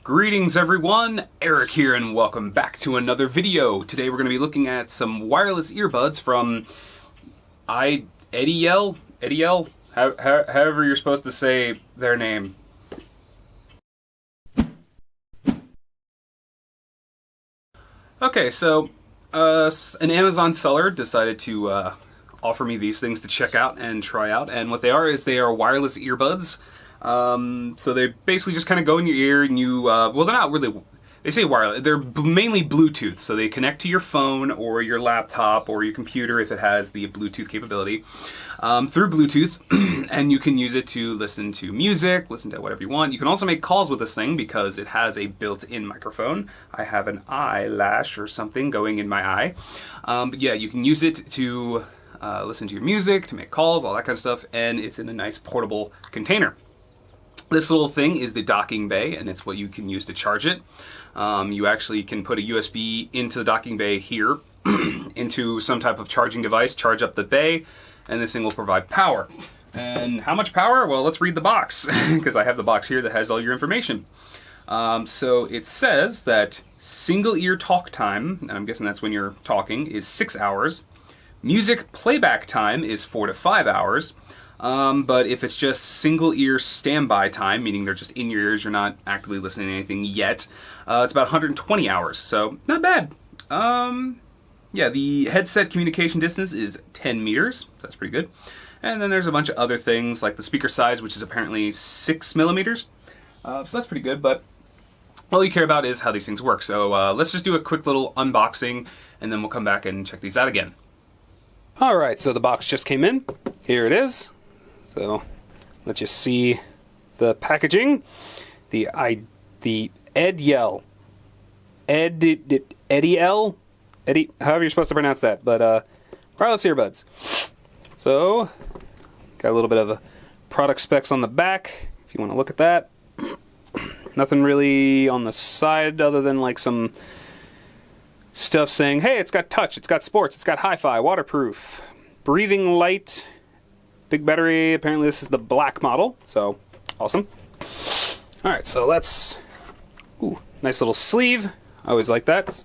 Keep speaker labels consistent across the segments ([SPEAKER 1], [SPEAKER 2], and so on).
[SPEAKER 1] Greetings everyone, Eric here and welcome back to another video. Today we're going to be looking at some wireless earbuds from Edyell, however you're supposed to say their name. Okay, so an Amazon seller decided to offer me these things to check out and try out, and what they are is they are wireless earbuds. So they basically just kind of go in your ear and you, well, they're not really, they say wireless, they're mainly Bluetooth, so they connect to your phone or your laptop or your computer if it has the Bluetooth capability, through Bluetooth, and you can use it to listen to music, listen to whatever you want. You can also make calls with this thing because it has a built-in microphone. I have an eyelash or something going in my eye, but yeah, you can use it to listen to your music, to make calls, all that kind of stuff, and it's in a nice portable container. This little thing is the docking bay, and it's what you can use to charge it. You actually can put a USB into the docking bay here, into some type of charging device, charge up the bay, and this thing will provide power. And how much power? Well, let's read the box, because I have the box here that has all your information. So it says that single ear talk time, and I'm guessing that's when you're talking, is 6 hours. Music playback time is 4 to 5 hours. But if it's just single ear standby time, meaning they're just in your ears, you're not actively listening to anything yet, it's about 120 hours, so not bad. Yeah, the headset communication distance is 10 meters, so that's pretty good. And then there's a bunch of other things, like the speaker size, which is apparently 6 millimeters, so that's pretty good, but all you care about is how these things work. So let's just do a quick little unboxing, and then we'll come back and check these out again. Alright, so the box just came in. Here it is. So let's just see the packaging. The Edyell, however you're supposed to pronounce that, but wireless earbuds. So got a little bit of a product specs on the back if you want to look at that. Nothing really on the side other than like some stuff saying, hey, it's got touch, it's got sports, it's got hi-fi, waterproof, breathing light. Big battery. Apparently this is the black model, so awesome. Alright, so let's... Ooh, nice little sleeve. I always like that.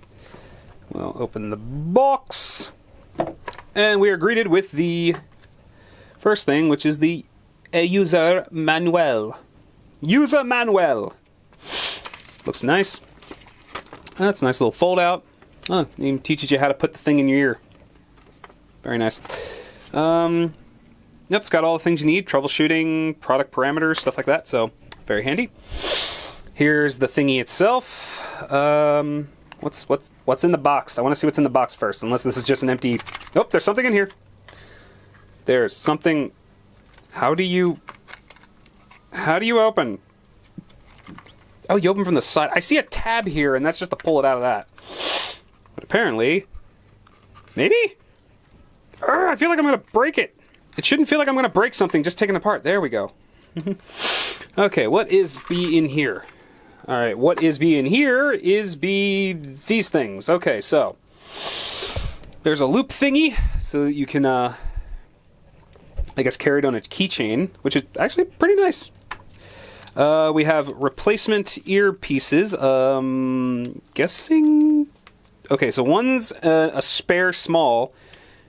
[SPEAKER 1] We'll open the box. And we are greeted with the first thing, which is the user manual. User manual! Looks nice. That's a nice little fold out. Oh, it even teaches you how to put the thing in your ear. Very nice. Yep, it's got all the things you need, troubleshooting, product parameters, stuff like that, so very handy. Here's the thingy itself. What's in the box? I want to see what's in the box first, unless this is just an empty... Oh, there's something in here. There's something... How do you open? Oh, you open from the side. I see a tab here, and that's just to pull it out of that. But apparently... Maybe? I feel like I'm going to break it. It shouldn't feel like I'm going to break something just taking it apart. There we go. Okay, what is B in here? Alright, what is B in here is B these things. Okay, so there's a loop thingy so that you can, I guess, carry it on a keychain, which is actually pretty nice. We have replacement earpieces. Guessing... Okay, so one's a spare small,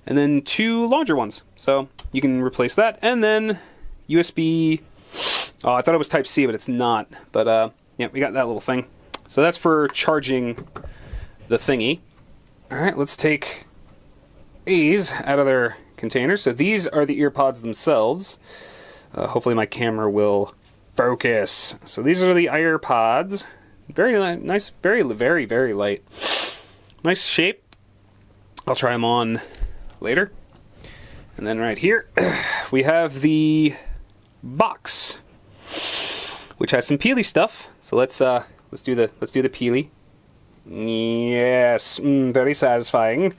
[SPEAKER 1] and then two larger ones. So you can replace that. And then USB... Oh, I thought it was Type-C, but it's not. But, yeah, we got that little thing. So that's for charging the thingy. Alright, let's take these out of their containers. So these are the earpods themselves. Hopefully my camera will focus. So these are the earpods. Very nice, very, very, very light. Nice shape. I'll try them on later. And then right here we have the box, which has some peely stuff. So let's do the peely. Yes, very satisfying.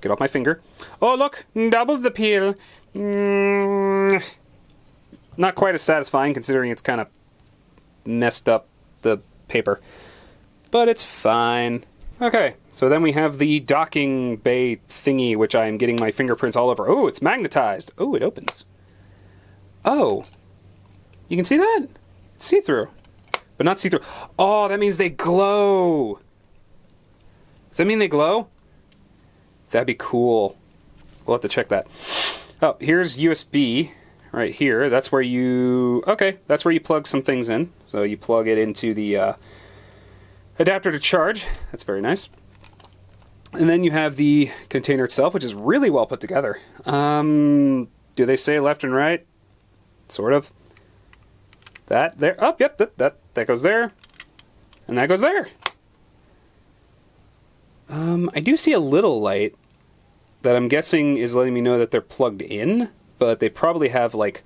[SPEAKER 1] Get off my finger. Oh look, double the peel. Not quite as satisfying considering it's kind of messed up the paper, but it's fine. Okay, so then we have the docking bay thingy, which I am getting my fingerprints all over. Oh, it's magnetized. Oh, it opens. Oh, you can see that? It's see-through. But but not see-through. Oh, that means they glow. Does that mean they glow? That'd be cool. We'll have to check that. Oh, here's USB right here. That's where you... Okay, that's where you plug some things in. So you plug it into the adapter to charge. That's very nice. And then you have the container itself, which is really well put together. Do they say left and right? Sort of. That there. Oh, yep. That goes there, and that goes there. I do see a little light that I'm guessing is letting me know that they're plugged in, but they probably have like.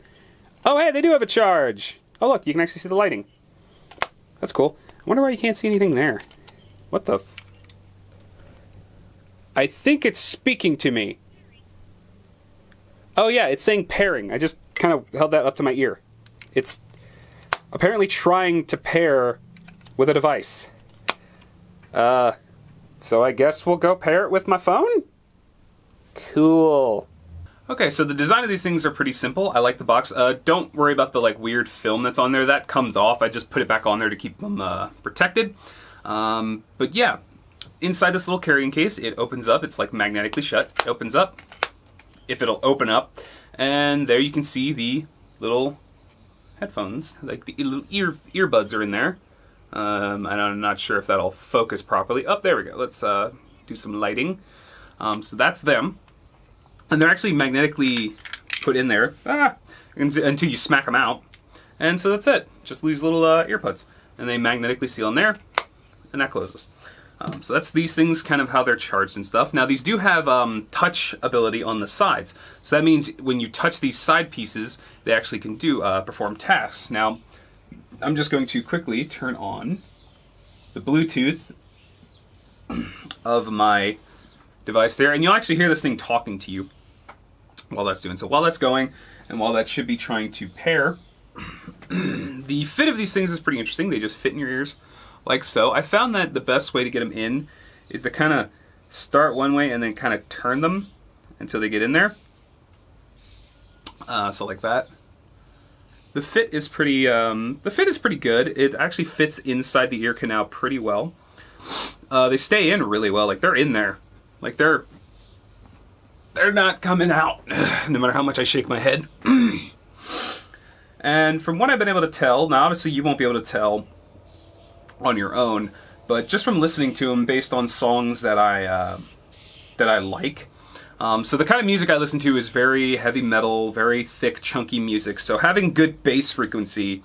[SPEAKER 1] Oh, hey, they do have a charge. Oh, look, you can actually see the lighting. That's cool. I wonder why you can't see anything there. What the? I think it's speaking to me. Oh yeah, it's saying pairing. I just kind of held that up to my ear. It's apparently trying to pair with a device. So I guess we'll go pair it with my phone? Cool. Okay, so the design of these things are pretty simple. I like the box. Don't worry about the like weird film that's on there. That comes off. I just put it back on there to keep them protected. But yeah, inside this little carrying case, it opens up. It's like magnetically shut. It opens up, if it'll open up. And there you can see the little headphones. Like the little earbuds are in there. And I'm not sure if that'll focus properly. Oh, there we go. Let's do some lighting. So that's them. And they're actually magnetically put in there until you smack them out. And so that's it. Just these little earbuds. And they magnetically seal in there. And that closes. So that's these things, kind of how they're charged and stuff. Now these do have touch ability on the sides. So that means when you touch these side pieces, they actually can do perform tasks. Now, I'm just going to quickly turn on the Bluetooth of my device there. And you'll actually hear this thing talking to you while that's doing. So while that's going, and while that should be trying to pair, the fit of these things is pretty interesting. They just fit in your ears like so. I found that the best way to get them in is to kind of start one way and then kind of turn them until they get in there. So like that. The fit is pretty good. It actually fits inside the ear canal pretty well. They stay in really well. Like they're in there. Like they're not coming out no matter how much I shake my head. And from what I've been able to tell, now obviously you won't be able to tell on your own, but just from listening to them based on songs that I like. So the kind of music I listen to is very heavy metal, very thick, chunky music. So having good bass frequency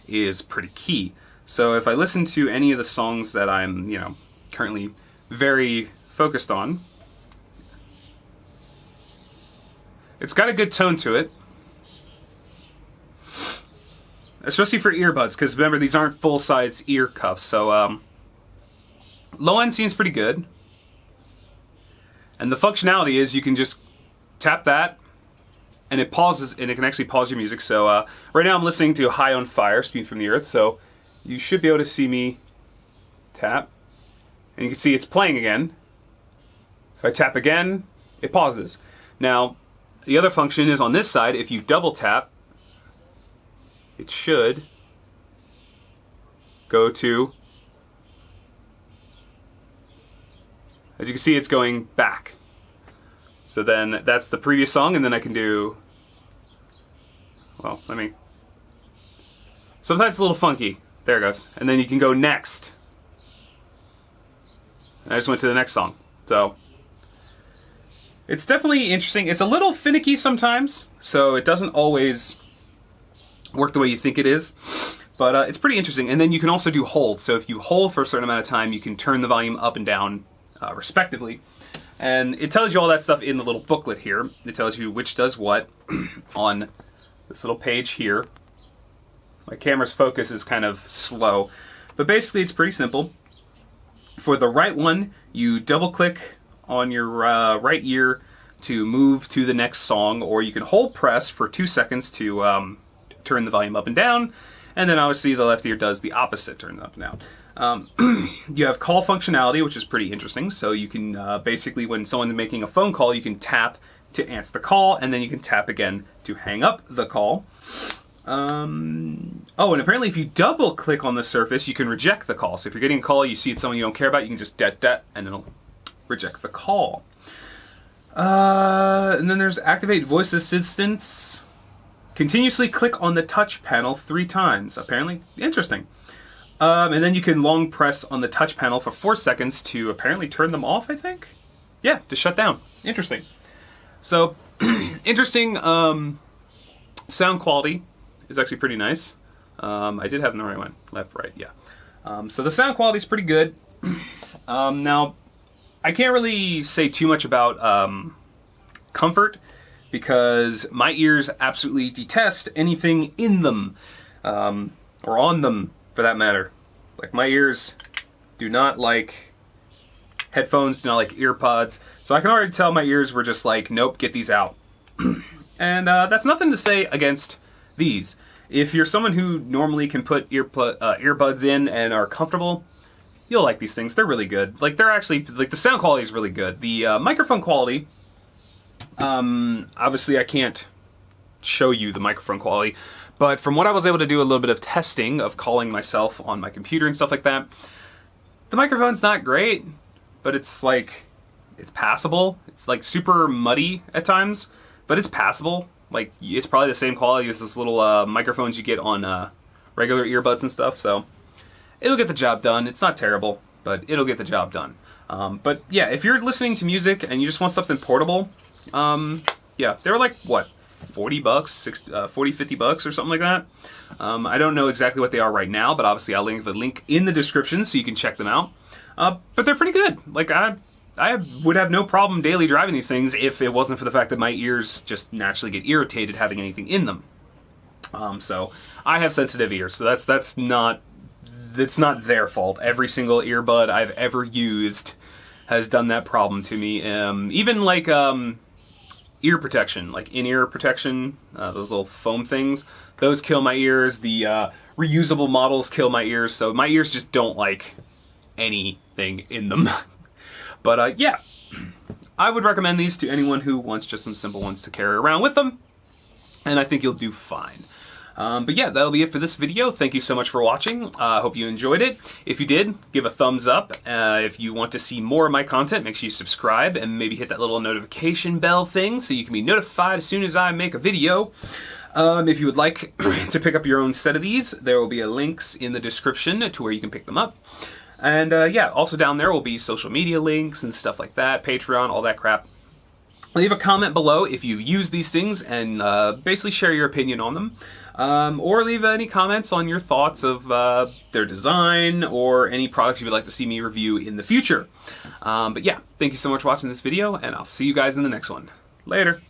[SPEAKER 1] is pretty key. So if I listen to any of the songs that I'm, currently very focused on, it's got a good tone to it. Especially for earbuds, because remember, these aren't full-size ear cuffs. So low end seems pretty good. And the functionality is you can just tap that, and it pauses, and it can actually pause your music. So right now I'm listening to High on Fire, Speed from the Earth, so you should be able to see me tap. And you can see it's playing again. If I tap again, it pauses. Now, the other function is on this side, if you double tap, it should go to... As you can see, it's going back. So then that's the previous song, and then I can do... Well, sometimes it's a little funky. There it goes. And then you can go next. And I just went to the next song. So it's definitely interesting. It's a little finicky sometimes, so it doesn't always work the way you think it is. But it's pretty interesting. And then you can also do hold. So if you hold for a certain amount of time, you can turn the volume up and down respectively. And it tells you all that stuff in the little booklet here. It tells you which does what on this little page here. My camera's focus is kind of slow, but basically it's pretty simple. For the right one, you double click on your right ear to move to the next song, or you can hold press for 2 seconds to turn the volume up and down, and then obviously the left ear does the opposite, turn it up and down. You have call functionality, which is pretty interesting. So you can basically, when someone's making a phone call, you can tap to answer the call, and then you can tap again to hang up the call. Oh, and apparently if you double click on the surface, you can reject the call. So if you're getting a call, you see it's someone you don't care about, you can just det, and it'll reject the call. And then there's activate voice assistance. Continuously click on the touch panel 3 times. Apparently, interesting. And then you can long press on the touch panel for 4 seconds to apparently turn them off, I think? Yeah, to shut down. Interesting. So, interesting sound quality is actually pretty nice. I did have them the right one. Left, right, yeah. So the sound quality is pretty good. Now, I can't really say too much about comfort because my ears absolutely detest anything in them, or on them for that matter. Like, my ears do not like headphones, do not like earpods, so I can already tell my ears were just like, nope, get these out. And that's nothing to say against these. If you're someone who normally can put earbuds in and are comfortable, you'll like these things. They're really good. Like, they're actually, like, the sound quality is really good. The microphone quality, obviously I can't show you the microphone quality, but from what I was able to do a little bit of testing of calling myself on my computer and stuff like that, the microphone's not great, but it's like, it's passable. It's like super muddy at times, but it's passable. Like, it's probably the same quality as those little microphones you get on regular earbuds and stuff, so it'll get the job done. It's not terrible, but it'll get the job done. But yeah, if you're listening to music and you just want something portable, yeah, they were like, what, 40 bucks, 40, 50 bucks or something like that. I don't know exactly what they are right now, but obviously I'll leave the link in the description so you can check them out. But they're pretty good. Like, I would have no problem daily driving these things if it wasn't for the fact that my ears just naturally get irritated having anything in them. So I have sensitive ears, so that's not their fault. Every single earbud I've ever used has done that problem to me. Even like ear protection, like in-ear protection, those little foam things, those kill my ears. The reusable models kill my ears, so my ears just don't like anything in them. But yeah, I would recommend these to anyone who wants just some simple ones to carry around with them, and I think you'll do fine. But yeah, that'll be it for this video. Thank you so much for watching. I hope you enjoyed it. If you did, give a thumbs up. If you want to see more of my content, make sure you subscribe and maybe hit that little notification bell thing so you can be notified as soon as I make a video. If you would like to pick up your own set of these, there will be links in the description to where you can pick them up. And yeah, also down there will be social media links and stuff like that, Patreon, all that crap. Leave a comment below if you use these things and basically share your opinion on them. Or leave any comments on your thoughts of their design or any products you would like to see me review in the future. But yeah, thank you so much for watching this video, and I'll see you guys in the next one. Later.